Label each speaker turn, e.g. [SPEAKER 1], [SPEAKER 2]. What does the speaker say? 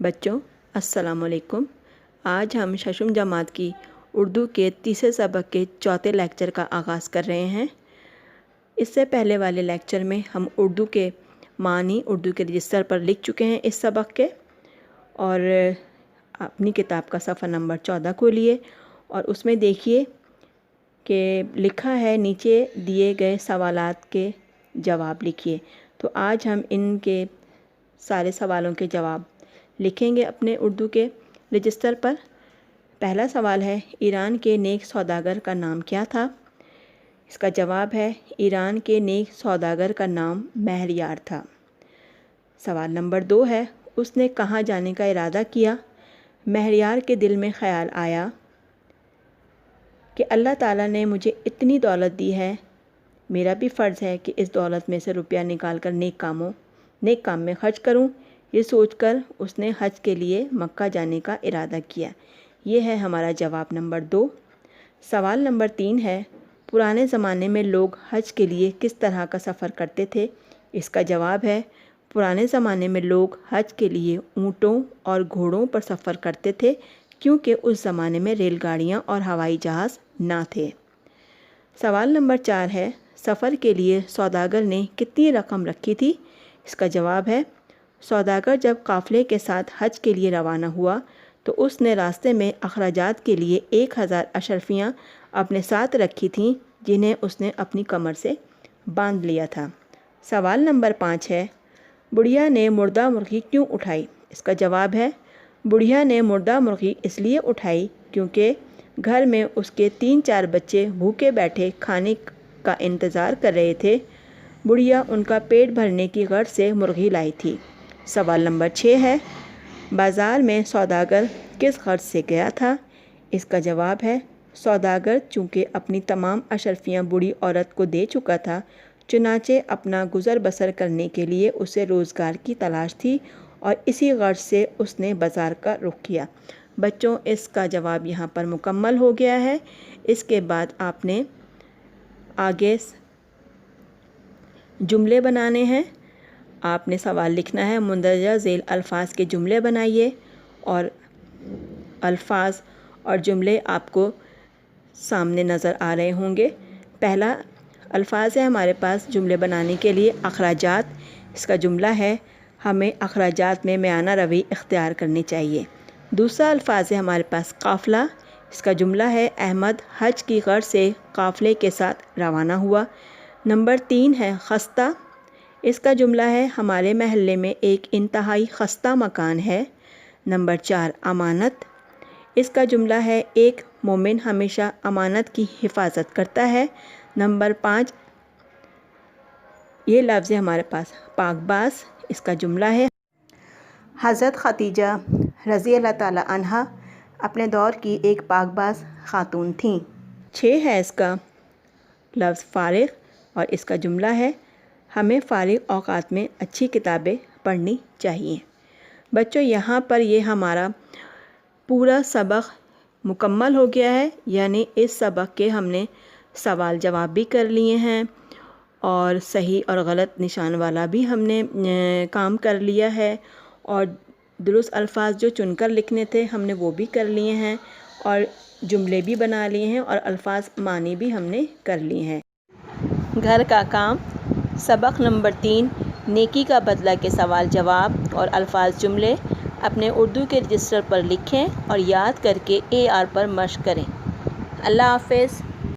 [SPEAKER 1] بچوں السلام علیکم۔ آج ہم ششم جماعت کی اردو کے تیسرے سبق کے چوتھے لیکچر کا آغاز کر رہے ہیں۔ اس سے پہلے والے لیکچر میں ہم اردو کے معنی اردو کے رجسٹر پر لکھ چکے ہیں اس سبق کے، اور اپنی کتاب کا صفحہ نمبر 14 کھولیے اور اس میں دیکھیے کہ لکھا ہے نیچے دیے گئے سوالات کے جواب لکھیے۔ تو آج ہم ان کے سارے سوالوں کے جواب لکھیں گے اپنے اردو کے رجسٹر پر۔ پہلا سوال ہے، ایران کے نیک سوداگر کا نام کیا تھا؟ اس کا جواب ہے، ایران کے نیک سوداگر کا نام مہریار تھا۔ سوال نمبر 2 ہے، اس نے کہاں جانے کا ارادہ کیا؟ مہریار کے دل میں خیال آیا کہ اللہ تعالیٰ نے مجھے اتنی دولت دی ہے، میرا بھی فرض ہے کہ اس دولت میں سے روپیہ نکال کر نیک کام میں خرچ کروں۔ یہ سوچ کر اس نے حج کے لیے مکہ جانے کا ارادہ کیا۔ یہ ہے ہمارا جواب نمبر 2۔ سوال نمبر 3 ہے، پرانے زمانے میں لوگ حج کے لیے کس طرح کا سفر کرتے تھے؟ اس کا جواب ہے، پرانے زمانے میں لوگ حج کے لیے اونٹوں اور گھوڑوں پر سفر کرتے تھے، کیونکہ اس زمانے میں ریل گاڑیاں اور ہوائی جہاز نہ تھے۔ سوال نمبر 4 ہے، سفر کے لیے سوداگر نے کتنی رقم رکھی تھی؟ اس کا جواب ہے، سوداگر جب قافلے کے ساتھ حج کے لیے روانہ ہوا تو اس نے راستے میں اخراجات کے لیے 1000 اشرفیاں اپنے ساتھ رکھی تھیں، جنہیں اس نے اپنی کمر سے باندھ لیا تھا۔ سوال نمبر 5 ہے، بڑھیا نے مردہ مرغی کیوں اٹھائی؟ اس کا جواب ہے، بڑھیا نے مردہ مرغی اس لیے اٹھائی کیونکہ گھر میں اس کے 3-4 بچے بھوکے بیٹھے کھانے کا انتظار کر رہے تھے۔ بڑھیا ان کا پیٹ بھرنے کی غرض سے مرغی لائی تھی۔ سوال نمبر 6 ہے، بازار میں سوداگر کس غرض سے گیا تھا؟ اس کا جواب ہے، سوداگر چونکہ اپنی تمام اشرفیاں بوڑھی عورت کو دے چکا تھا، چنانچہ اپنا گزر بسر کرنے کے لیے اسے روزگار کی تلاش تھی اور اسی غرض سے اس نے بازار کا رخ کیا۔ بچوں اس کا جواب یہاں پر مکمل ہو گیا ہے۔ اس کے بعد آپ نے آگے جملے بنانے ہیں۔ آپ نے سوال لکھنا ہے، مندرجہ ذیل الفاظ کے جملے بنائیے، اور الفاظ اور جملے آپ کو سامنے نظر آ رہے ہوں گے۔ پہلا الفاظ ہے ہمارے پاس جملے بنانے کے لیے اخراجات۔ اس کا جملہ ہے، ہمیں اخراجات میں میانہ روی اختیار کرنی چاہیے۔ دوسرا الفاظ ہے ہمارے پاس قافلہ۔ اس کا جملہ ہے، احمد حج کی غرض سے قافلے کے ساتھ روانہ ہوا۔ نمبر 3 ہے خستہ۔ اس کا جملہ ہے، ہمارے محلے میں ایک انتہائی خستہ مکان ہے۔ نمبر 4 امانت۔ اس کا جملہ ہے، ایک مومن ہمیشہ امانت کی حفاظت کرتا ہے۔ نمبر 5 یہ لفظ ہے ہمارے پاس پاک باز۔ اس کا جملہ ہے، حضرت خدیجہ رضی اللہ تعالی عنہا اپنے دور کی ایک پاک باز خاتون تھیں۔ 6 ہے اس کا لفظ فارغ، اور اس کا جملہ ہے، ہمیں فارغ اوقات میں اچھی کتابیں پڑھنی چاہیے۔ بچوں یہاں پر یہ ہمارا پورا سبق مکمل ہو گیا ہے، یعنی اس سبق کے ہم نے سوال جواب بھی کر لیے ہیں، اور صحیح اور غلط نشان والا بھی ہم نے کام کر لیا ہے، اور درست الفاظ جو چن کر لکھنے تھے ہم نے وہ بھی کر لیے ہیں، اور جملے بھی بنا لیے ہیں، اور الفاظ معنی بھی ہم نے کر لیے ہیں۔ گھر کا کام سبق نمبر 3 نیکی کا بدلہ کے سوال جواب اور الفاظ جملے اپنے اردو کے رجسٹر پر لکھیں اور یاد کر کے AR پر مشق کریں۔ اللہ حافظ۔